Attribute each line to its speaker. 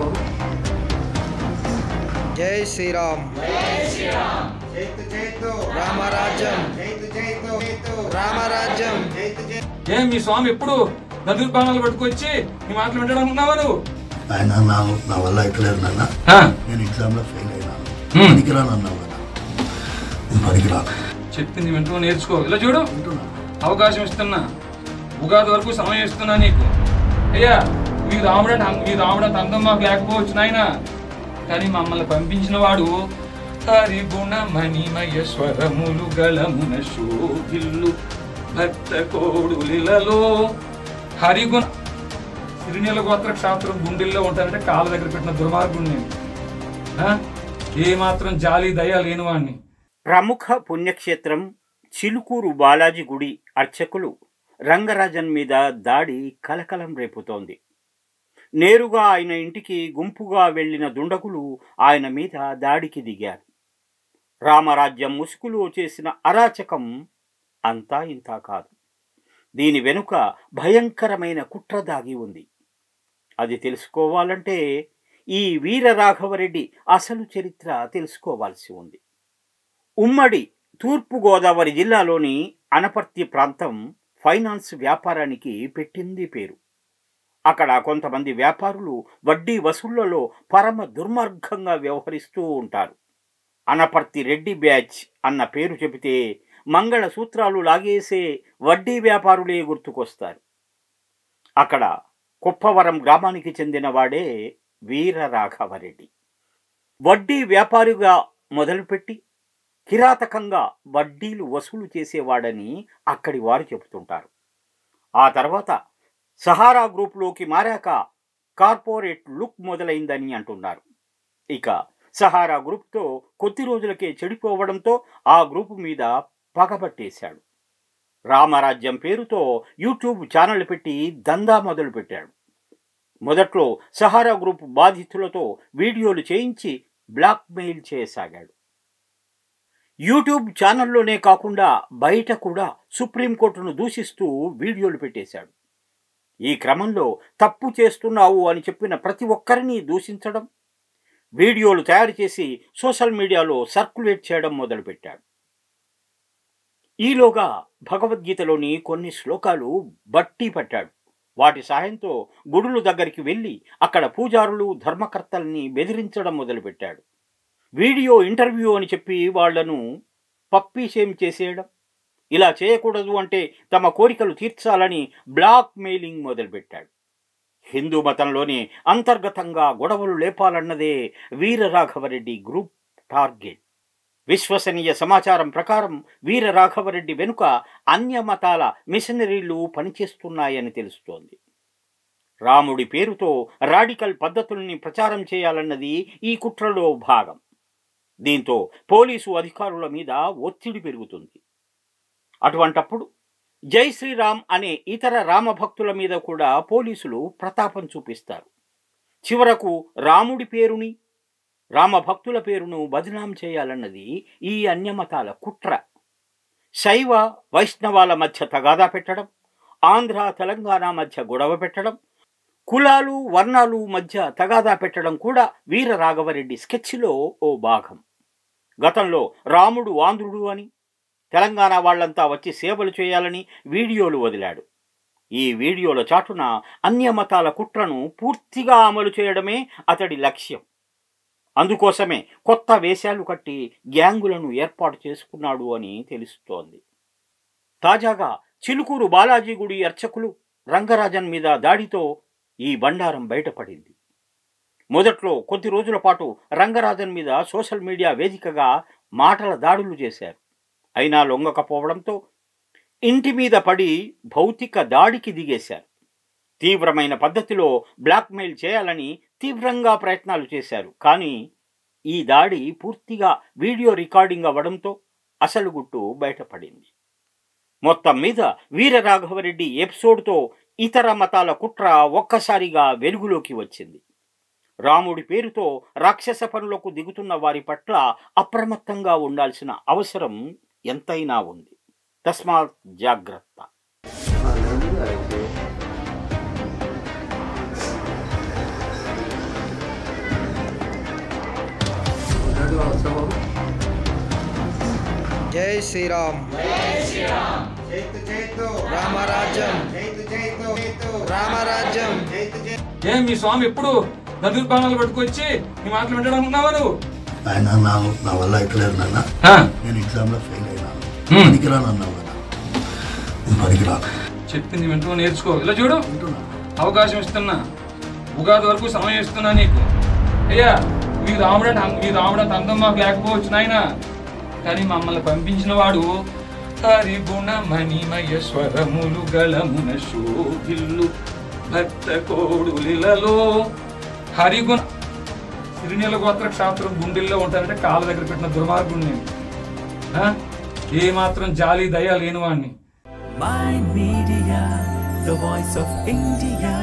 Speaker 1: బాబు.
Speaker 2: జై శ్రీరామ్. రామరాజ్యం. రామరాజ్యం.
Speaker 3: ఏం మీ స్వామి ఎప్పుడు నదుల బాణాలు పట్టుకొచ్చి నీ మాటలు వింటడం ఉన్నావా నువ్వు?
Speaker 1: ఆయన నా వల్ల అయితలేదు నాన్న. నేను ఎగ్జామ్లో ఫెయిల్ అయినాను. పనికిరాను అన్నావు కదా, నేను పనికిరా.
Speaker 3: చెప్పింది వింటూ నేర్చుకో. ఇలా చూడు, అవకాశం ఇస్తున్నా, ఉగాది వరకు సమయం ఇస్తున్నా నీకు. అయ్యా మీ రాముడు అంత అందం మాకు లేకపోవచ్చు నాయన, కానీ మమ్మల్ని పంపించిన వాడు హరిగుణ మణిమయ స్వరములు గళమున శోభిల్లు భక్త కోడులిలలో. హరిగుణ సిరినీల గోత్ర క్షాత్రం గుండెల్లో ఉంటానంటే కాళ్ళ దగ్గర పెట్టిన దుర్మార్గుడు నేను. ఏమాత్రం జాలి దయ లేనివాణ్ణి.
Speaker 4: ప్రముఖ పుణ్యక్షేత్రం చిలుకూరు బాలాజీ గుడి అర్చకులు రంగరాజన్ మీద దాడి కలకలం రేపుతోంది. నేరుగా ఆయన ఇంటికి గుంపుగా వెళ్లిన దుండగులు ఆయన మీద దాడికి దిగారు. రామరాజ్యం ముసుగులో చేసిన అరాచకం అంతా ఇంతా కాదు. దీని వెనుక భయంకరమైన కుట్ర దాగి ఉంది. అది తెలుసుకోవాలంటే ఈ వీరరాఘవరెడ్డి అసలు చరిత్ర తెలుసుకోవాల్సి ఉంది. ఉమ్మడి తూర్పుగోదావరి జిల్లాలోని అనపర్తి ప్రాంతం ఫైనాన్స్ వ్యాపారానికి పెట్టింది పేరు. అక్కడ కొంతమంది వ్యాపారులు వడ్డీ వసూళ్లలో పరమ దుర్మార్గంగా వ్యవహరిస్తూ ఉంటారు. అనపర్తి రెడ్డి బ్యాచ్ అన్న పేరు చెబితే మంగళసూత్రాలు లాగేసే వడ్డీ వ్యాపారులే గుర్తుకొస్తారు. అక్కడ కుప్పవరం గ్రామానికి చెందిన వాడే వీరరాఘవరెడ్డి. వడ్డీ వ్యాపారిగా మొదలుపెట్టి కిరాతకంగా వడ్డీలు వసూలు చేసేవాడని అక్కడి వారు చెబుతుంటారు. ఆ తర్వాత సహారా గ్రూప్లోకి మారాక కార్పొరేట్ లుక్ మొదలైందని అంటున్నారు. ఇక సహారా గ్రూప్తో కొద్ది రోజులకే చెడిపోవడంతో ఆ గ్రూపు మీద పగబట్టేశాడు. రామరాజ్యం పేరుతో యూట్యూబ్ ఛానల్ పెట్టి దందా మొదలుపెట్టాడు. మొదట్లో సహారా గ్రూప్ బాధితులతో వీడియోలు చేయించి బ్లాక్మెయిల్ చేయసాగాడు. యూట్యూబ్ ఛానల్లోనే కాకుండా బయట కూడా సుప్రీంకోర్టును దూషిస్తూ వీడియోలు పెట్టేశాడు. ఈ క్రమంలో తప్పు చేస్తున్నావు అని చెప్పిన ప్రతి ఒక్కరిని దూషించడం, వీడియోలు తయారు చేసి సోషల్ మీడియాలో సర్క్యులేట్ చేయడం మొదలుపెట్టాడు. ఈలోగా భగవద్గీతలోని కొన్ని శ్లోకాలు బట్టి పట్టాడు. వాటి సాయంతో గుడుల దగ్గరికి వెళ్ళి అక్కడ పూజారులు ధర్మకర్తల్ని బెదిరించడం మొదలుపెట్టాడు. వీడియో ఇంటర్వ్యూ అని చెప్పి వాళ్లను పప్పీషేం చేసేయడం, ఇలా చేయకూడదు అంటే తమ కోరికలు తీర్చాలని బ్లాక్ మెయిలింగ్ మొదలుపెట్టాడు. హిందూ మతంలోని అంతర్గతంగా గొడవలు లేపాలన్నదే వీరరాఘవరెడ్డి గ్రూప్ టార్గెట్. విశ్వసనీయ సమాచారం ప్రకారం వీరరాఘవరెడ్డి వెనుక అన్య మతాల మిషనరీలు పనిచేస్తున్నాయని తెలుస్తోంది. రాముడి పేరుతో రాడికల్ పద్ధతుల్ని ప్రచారం చేయాలన్నది ఈ కుట్రలో భాగం. దీంతో పోలీసు అధికారుల మీద ఒత్తిడి పెరుగుతుంది. అటువంటప్పుడు జై శ్రీరామ్ అనే ఇతర రామభక్తుల మీద కూడా పోలీసులు ప్రతాపం చూపిస్తారు. చివరకు రాముడి పేరుని, రామభక్తుల పేరును బదనాం చేయాలన్నది ఈ అన్యమతాల కుట్ర. శైవ వైష్ణవాల మధ్య తగాదా పెట్టడం, ఆంధ్ర తెలంగాణ మధ్య గొడవ పెట్టడం, కులాలు వర్ణాలు మధ్య తగాదా పెట్టడం కూడా వీరరాఘవరెడ్డి స్కెచ్లో ఓ భాగం. గతంలో రాముడు ఆంధ్రుడు అని, తెలంగాణ వాళ్లంతా వచ్చి సేవలు చేయాలని వీడియోలు వదిలాడు. ఈ వీడియోల చాటున అన్యమతాల కుట్రను పూర్తిగా అమలు చేయడమే అతడి లక్ష్యం. అందుకోసమే కొత్త వేషాలు కట్టి గ్యాంగులను ఏర్పాటు చేసుకున్నాడు అని తెలుస్తోంది. తాజాగా చిలుకూరు బాలాజీ గుడి అర్చకులు రంగరాజన్ మీద దాడితో ఈ బండారం బయటపడింది. మొదట్లో కొద్ది రోజుల పాటు రంగరాజన్ మీద సోషల్ మీడియా వేదికగా మాటల దాడులు చేశారు. అయినా లొంగకపోవడంతో ఇంటి మీద పడి భౌతిక దాడికి దిగేశారు. తీవ్రమైన పద్ధతిలో బ్లాక్మెయిల్ చేయాలని తీవ్రంగా ప్రయత్నాలు చేశారు. కానీ ఈ దాడి పూర్తిగా వీడియో రికార్డింగ్ అవ్వడంతో అసలు గుట్టు బయటపడింది. మొత్తం మీద వీరరాఘవరెడ్డి ఎపిసోడ్తో ఇతర మతాల కుట్ర ఒక్కసారిగా వెలుగులోకి వచ్చింది. రాముడి పేరుతో రాక్షస పనులకు దిగుతున్న వారి పట్ల అప్రమత్తంగా ఉండాల్సిన అవసరం ఎంతైనా ఉంది. తస్మాత్ జాగ్రత్త.
Speaker 2: జై శ్రీరామ్ రామరాజ్యం రామరాజ్యం.
Speaker 3: ఏం మీ స్వామి ఎప్పుడు నదులు బాణాలు పట్టుకొచ్చి నీ మాటలు వింటడానికి ఉన్నావా నువ్వు?
Speaker 1: ఆయన నా వల్ల అయితలేదు నాన్న, నేను ఎగ్జామ్లో ఫెయిల్ అయినాను, పనికిరాను అన్నావు కదా, నేను పనికిరాను.
Speaker 3: చెప్పింది వింటూ నేర్చుకో. ఇలా చూడు, అవకాశం ఇస్తున్నా, ఉగాది వరకు సమయం ఇస్తున్నా నీకు. అయ్యా మీ రాముడంటే అందం మాకు లేకపోవచ్చు నాయన, కానీ మమ్మల్ని పంపించిన వాడు హరిగుణ మణిమయ స్వరములు గళమున శోభిల్లు భక్త కోడులిలలో. హరిగుణ సిరినీల గోత్ర క్షాత్రం గుండెల్లో ఉంటారంటే కాళ్ళ దగ్గర పెట్టిన దుర్మార్గుడు నేను. ఏ మాత్రం జాలి దయ లేని వాడిని.
Speaker 5: My Media, the voice of India.